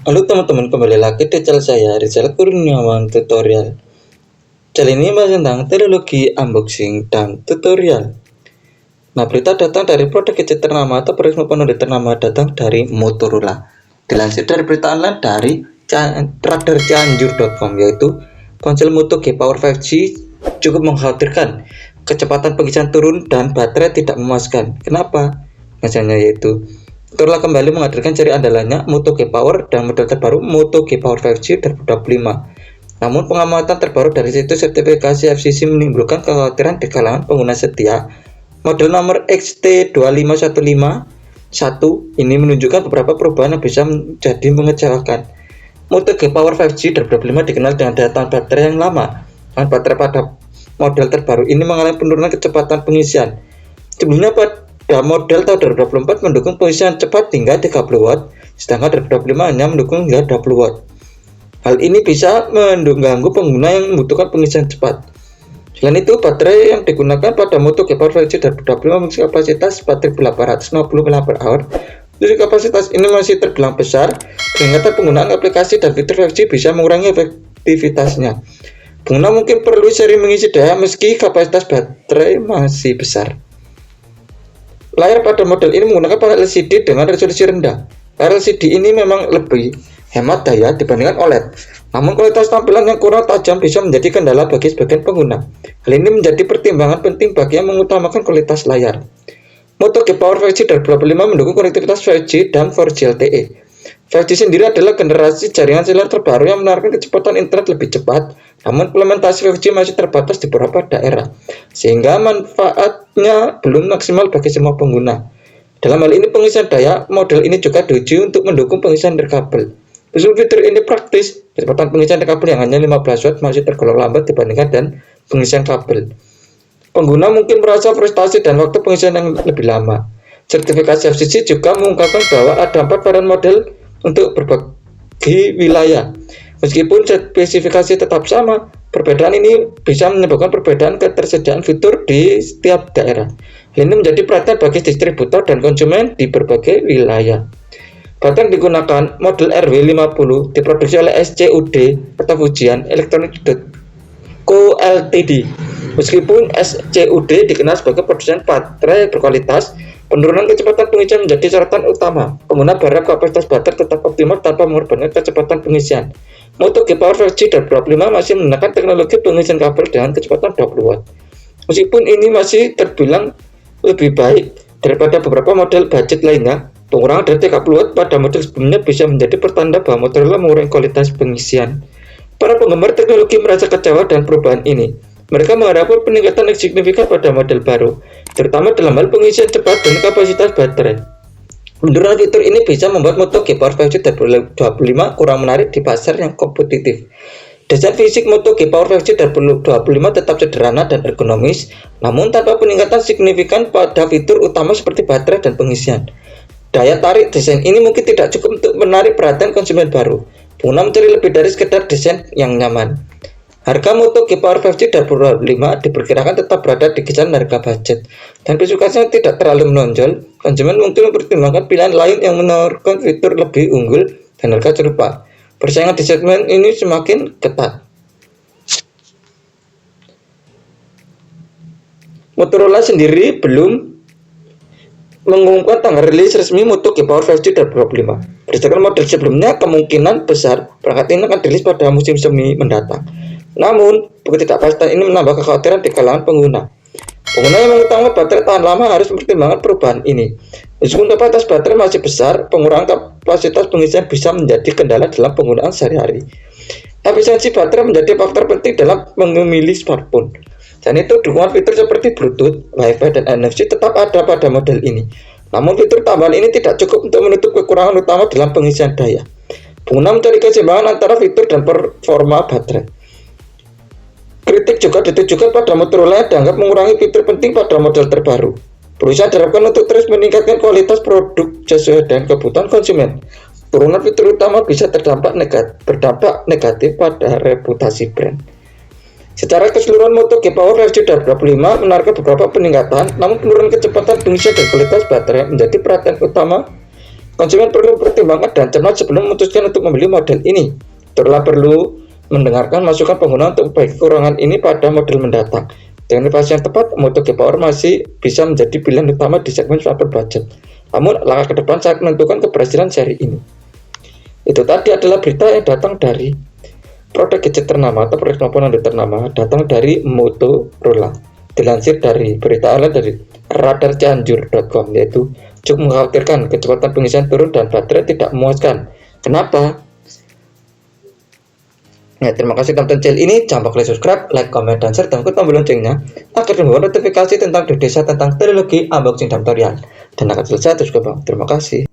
Halo teman-teman, kembali lagi di channel saya, Rizal Kurniawan Tutorial. Channel ini bahas tentang teknologi unboxing dan tutorial. Nah, berita datang dari produk gadget ternama atau produk penulis ternama datang dari Motorola. Dilansir dari berita online dari radarcianjur.com, yaitu ponsel Moto G Power 5G cukup mengkhawatirkan, kecepatan pengisian turun dan baterai tidak memuaskan. Kenapa? Misalnya yaitu Motorola kembali menghadirkan seri andalannya Moto G Power dan model terbaru Moto G Power 5G 2025. Namun pengamatan terbaru dari situs sertifikasi FCC menimbulkan kekhawatiran di kalangan pengguna setia. Model nomor XT25151 ini menunjukkan beberapa perubahan yang bisa menjadi mengecewakan. Moto G Power 5G 2025 dikenal dengan daya tahan baterai yang lama. Dan baterai pada model terbaru ini mengalami penurunan kecepatan pengisian. Sebelumnya pada model tahun 2024 mendukung pengisian cepat hingga 30 watt, sedangkan 2025 hanya mendukung hingga 20 watt. Hal ini bisa mengganggu pengguna yang membutuhkan pengisian cepat. Selain itu, baterai yang digunakan pada Moto G Power 5G 2025 memiliki kapasitas baterai 850 mAh. Jadi kapasitas ini masih terbilang besar. Peningkatan penggunaan aplikasi dan fitur 5G bisa mengurangi efektivitasnya. Pengguna mungkin perlu sering mengisi daya meski kapasitas baterai masih besar. Layar pada model ini menggunakan panel LCD dengan resolusi rendah. Layar LCD ini memang lebih hemat daya dibandingkan OLED. Namun kualitas tampilan yang kurang tajam bisa menjadi kendala bagi sebagian pengguna. Hal ini menjadi pertimbangan penting bagi yang mengutamakan kualitas layar. Moto G Power 5G 2025 mendukung konektivitas 5G dan 4G LTE. 5G sendiri adalah generasi jaringan seluler terbaru yang menawarkan kecepatan internet lebih cepat, namun implementasi 5G masih terbatas di beberapa daerah, sehingga manfaatnya belum maksimal bagi semua pengguna. Dalam hal ini pengisian daya, model ini juga diuji untuk mendukung pengisian nirkabel. Meskipun fitur ini praktis, kecepatan pengisian nirkabel yang hanya 15 watt masih tergolong lambat dibandingkan dengan pengisian kabel. Pengguna mungkin merasa frustasi dan waktu pengisian yang lebih lama. Sertifikasi FCC juga mengungkapkan bahwa ada 4 varian model untuk berbagai wilayah. Meskipun spesifikasi tetap sama, perbedaan ini bisa menyebabkan perbedaan ketersediaan fitur di setiap daerah. Hal ini menjadi perhatian bagi distributor dan konsumen di berbagai wilayah. Baterai yang digunakan model RW50 diproduksi oleh SCUD atau Fujian Electronic Co Ltd. Meskipun SCUD dikenal sebagai produsen baterai berkualitas, penurunan kecepatan pengisian menjadi catatan utama. Pengguna berharap kapasitas baterai tetap optimal tanpa mengorbankan kecepatan pengisian. Moto G Power 5G 2025 masih menggunakan teknologi pengisian kabel dengan kecepatan 20 watt. Meskipun ini masih terbilang lebih baik daripada beberapa model budget lainnya, pengurangan dari 30 watt pada model sebelumnya bisa menjadi pertanda bahwa Motorola mengurangi kualitas pengisian. Para penggemar teknologi merasa kecewa dengan perubahan ini. Mereka mengharapkan peningkatan yang signifikan pada model baru, terutama dalam hal pengisian cepat dan kapasitas baterai. Penurunan fitur ini bisa membuat Moto G Power 5G 2025 kurang menarik di pasar yang kompetitif. Desain fisik Moto G Power 5G 2025 tetap sederhana dan ergonomis, namun tanpa peningkatan signifikan pada fitur utama seperti baterai dan pengisian. Daya tarik desain ini mungkin tidak cukup untuk menarik perhatian konsumen baru. Pengguna mencari lebih dari sekedar desain yang nyaman. Harga Moto G Power 5G 2025 diperkirakan tetap berada di kisaran harga budget, dan spesifikasinya tidak terlalu menonjol. Konsumen mungkin mempertimbangkan pilihan lain yang menawarkan fitur lebih unggul dan harga serupa. Persaingan di segmen ini semakin ketat. Motorola sendiri belum mengumumkan tanggal rilis resmi Moto G Power 5G 2025. Berdasarkan model sebelumnya, kemungkinan besar perangkat ini akan dirilis pada musim semi mendatang. Namun, ketidakpastian ini menambah kekhawatiran di kalangan pengguna. Pengguna yang mengutamakan baterai tahan lama harus mempertimbangkan perubahan ini. Meskipun kapasitas baterai masih besar, pengurangan kapasitas pengisian bisa menjadi kendala dalam penggunaan sehari-hari. Efisiensi baterai menjadi faktor penting dalam memilih smartphone. Dan itu dukungan fitur seperti Bluetooth, Wi-Fi, dan NFC tetap ada pada model ini. Namun fitur tambahan ini tidak cukup untuk menutup kekurangan utama dalam pengisian daya. Pengguna mencari keseimbangan antara fitur dan performa baterai. Kritik juga ditujukan pada Motorola yang dianggap mengurangi fitur penting pada model terbaru. Perusahaan diharapkan untuk terus meningkatkan kualitas produk sesuai dengan kebutuhan konsumen. Turunan fitur utama bisa berdampak negatif pada reputasi brand. Secara keseluruhan Moto G Power 5G 2025 menawarkan beberapa peningkatan, namun penurunan kecepatan pengisian dan kualitas baterai menjadi perhatian utama Konsumen perlu pertimbangkan dan cermat sebelum memutuskan untuk membeli model ini. Terlalu perlu mendengarkan masukan pengguna untuk memperbaiki kekurangan ini pada model mendatang. Dengan inovasi yang tepat, Moto G Power masih bisa menjadi pilihan utama di segmen smartphone budget. Namun, langkah ke depan sangat menentukan keberhasilan seri ini. Itu tadi adalah berita yang datang dari produk gadget ternama atau produk smartphone ternama, datang dari Motorola. Dilansir dari berita online dari radarcianjur.com, yaitu cukup mengkhawatirkan, kecepatan pengisian turun dan baterai tidak memuaskan. Kenapa? Nah, terima kasih tonton channel ini. Jangan lupa klik subscribe, like, comment, dan share, dan klik tombol loncengnya agar mendapatkan notifikasi tentang desa tentang teknologi, unboxing, dan tutorial. Dan akan selesai terus, Terima kasih.